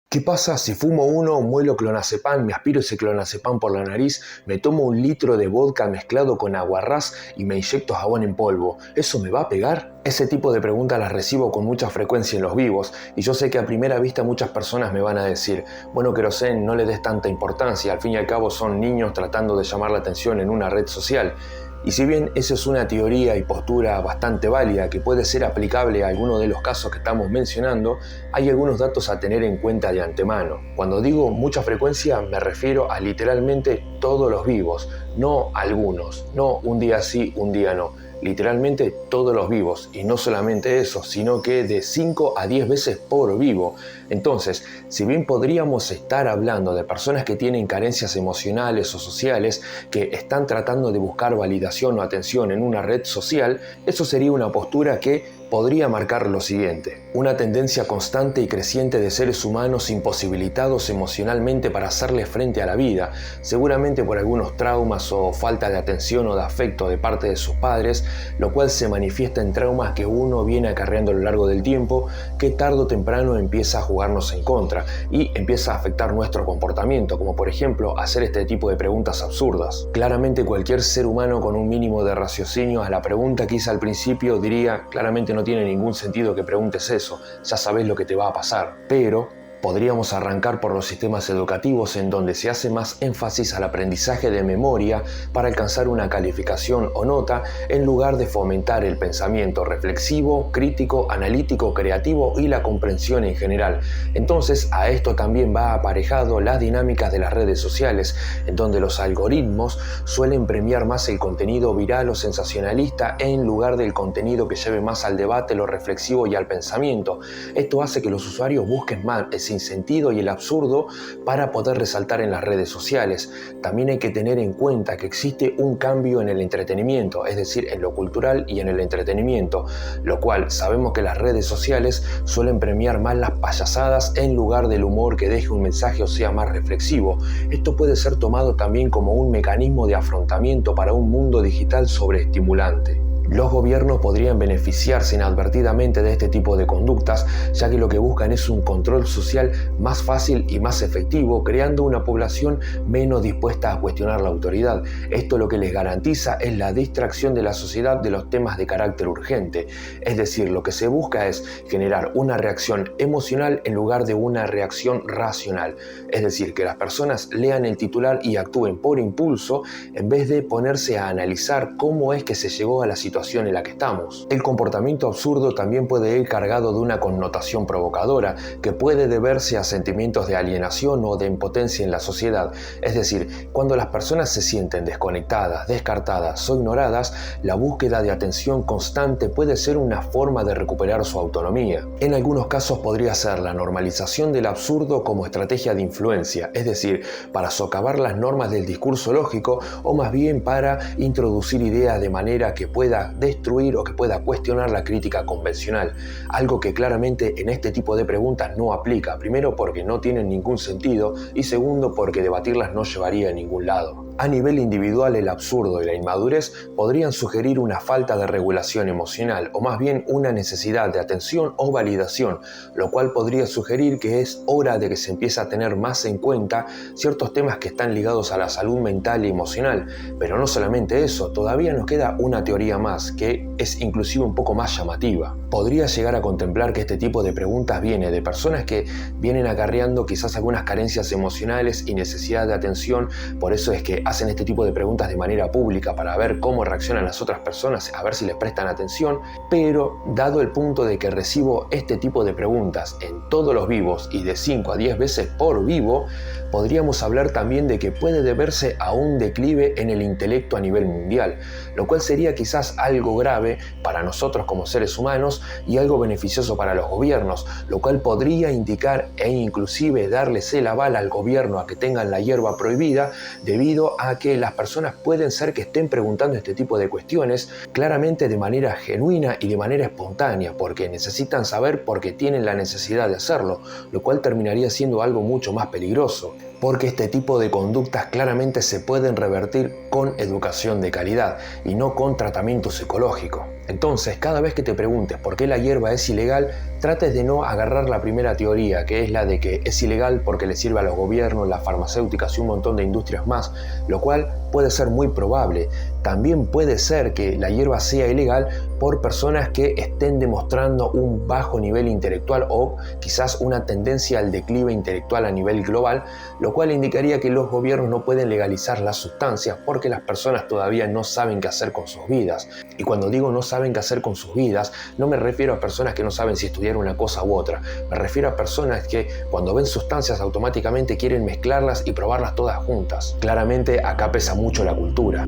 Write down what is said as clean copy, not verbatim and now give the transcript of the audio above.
¿Qué pasa si fumo uno, muelo clonazepam, me aspiro ese clonazepam por la nariz, me tomo un litro de vodka mezclado con aguarrás y me inyecto jabón en polvo? ¿Eso me va a pegar? Ese tipo de preguntas las recibo con mucha frecuencia en los vivos y yo sé que a primera vista muchas personas me van a decir, bueno, Querosén, no le des tanta importancia, al fin y al cabo son niños tratando de llamar la atención en una red social. Y si bien esa es una teoría y postura bastante válida que puede ser aplicable a alguno de los casos que estamos mencionando, hay algunos datos a tener en cuenta de antemano. Cuando digo mucha frecuencia me refiero a literalmente todos los vivos, no algunos, no un día sí, un día no. Literalmente todos los vivos, y no solamente eso, sino que de 5 a 10 veces por vivo. Entonces, si bien podríamos estar hablando de personas que tienen carencias emocionales o sociales, que están tratando de buscar validación o atención en una red social, eso sería una postura que podría marcar lo siguiente: una tendencia constante y creciente de seres humanos imposibilitados emocionalmente para hacerle frente a la vida, seguramente por algunos traumas o falta de atención o de afecto de parte de sus padres, lo cual se manifiesta en traumas que uno viene acarreando a lo largo del tiempo, que tarde o temprano empieza a jugarnos en contra y empieza a afectar nuestro comportamiento, como por ejemplo hacer este tipo de preguntas absurdas. Claramente cualquier ser humano con un mínimo de raciocinio a la pregunta que hice al principio diría, claramente no tiene ningún sentido que preguntes eso, ya sabes lo que te va a pasar. Pero podríamos arrancar por los sistemas educativos en donde se hace más énfasis al aprendizaje de memoria para alcanzar una calificación o nota en lugar de fomentar el pensamiento reflexivo, crítico, analítico, creativo y la comprensión en general. Entonces a esto también va aparejado las dinámicas de las redes sociales, en donde los algoritmos suelen premiar más el contenido viral o sensacionalista en lugar del contenido que lleve más al debate, lo reflexivo y al pensamiento. Esto hace que los usuarios busquen más sin sentido y el absurdo para poder resaltar en las redes sociales. También hay que tener en cuenta que existe un cambio en el entretenimiento, es decir, en lo cultural y en el entretenimiento, lo cual sabemos que las redes sociales suelen premiar más las payasadas en lugar del humor que deje un mensaje o sea más reflexivo. Esto puede ser tomado también como un mecanismo de afrontamiento para un mundo digital sobreestimulante. Los gobiernos podrían beneficiarse inadvertidamente de este tipo de conductas, ya que lo que buscan es un control social más fácil y más efectivo, creando una población menos dispuesta a cuestionar la autoridad. Esto lo que les garantiza es la distracción de la sociedad de los temas de carácter urgente. Es decir, lo que se busca es generar una reacción emocional en lugar de una reacción racional. Es decir, que las personas lean el titular y actúen por impulso en vez de ponerse a analizar cómo es que se llegó a la situación en la que estamos. El comportamiento absurdo también puede ir cargado de una connotación provocadora que puede deberse a sentimientos de alienación o de impotencia en la sociedad. Es decir, cuando las personas se sienten desconectadas, descartadas o ignoradas, la búsqueda de atención constante puede ser una forma de recuperar su autonomía. En algunos casos podría ser la normalización del absurdo como estrategia de influencia, es decir, para socavar las normas del discurso lógico o más bien para introducir ideas de manera que pueda destruir o que pueda cuestionar la crítica convencional, algo que claramente en este tipo de preguntas no aplica, primero porque no tienen ningún sentido y segundo porque debatirlas no llevaría a ningún lado. A nivel individual, el absurdo y la inmadurez podrían sugerir una falta de regulación emocional o más bien una necesidad de atención o validación, lo cual podría sugerir que es hora de que se empiece a tener más en cuenta ciertos temas que están ligados a la salud mental y emocional. Pero no solamente eso, todavía nos queda una teoría más que es inclusive un poco más llamativa. Podría llegar a contemplar que este tipo de preguntas viene de personas que vienen acarreando quizás algunas carencias emocionales y necesidad de atención, por eso es que hacen este tipo de preguntas de manera pública para ver cómo reaccionan las otras personas, a ver si les prestan atención, pero dado el punto de que recibo este tipo de preguntas en todos los vivos y de 5 a 10 veces por vivo, podríamos hablar también de que puede deberse a un declive en el intelecto a nivel mundial, lo cual sería quizás algo grave para nosotros como seres humanos y algo beneficioso para los gobiernos, lo cual podría indicar e inclusive darles el aval al gobierno a que tengan la hierba prohibida debido a que las personas pueden ser que estén preguntando este tipo de cuestiones claramente de manera genuina y de manera espontánea, porque necesitan saber porque tienen la necesidad de hacerlo, lo cual terminaría siendo algo mucho más peligroso, porque este tipo de conductas claramente se pueden revertir con educación de calidad y no con tratamiento psicológico. Entonces, cada vez que te preguntes por qué la hierba es ilegal, trates de no agarrar la primera teoría, que es la de que es ilegal porque le sirve a los gobiernos, las farmacéuticas y un montón de industrias más, lo cual puede ser muy probable. También puede ser que la hierba sea ilegal por personas que estén demostrando un bajo nivel intelectual o quizás una tendencia al declive intelectual a nivel global, lo cual indicaría que los gobiernos no pueden legalizar las sustancias porque las personas todavía no saben qué hacer con sus vidas. Y cuando digo no saben qué hacer con sus vidas, no me refiero a personas que no saben si estudiar una cosa u otra. Me refiero a personas que cuando ven sustancias automáticamente quieren mezclarlas y probarlas todas juntas. Claramente acá pesa mucho la cultura.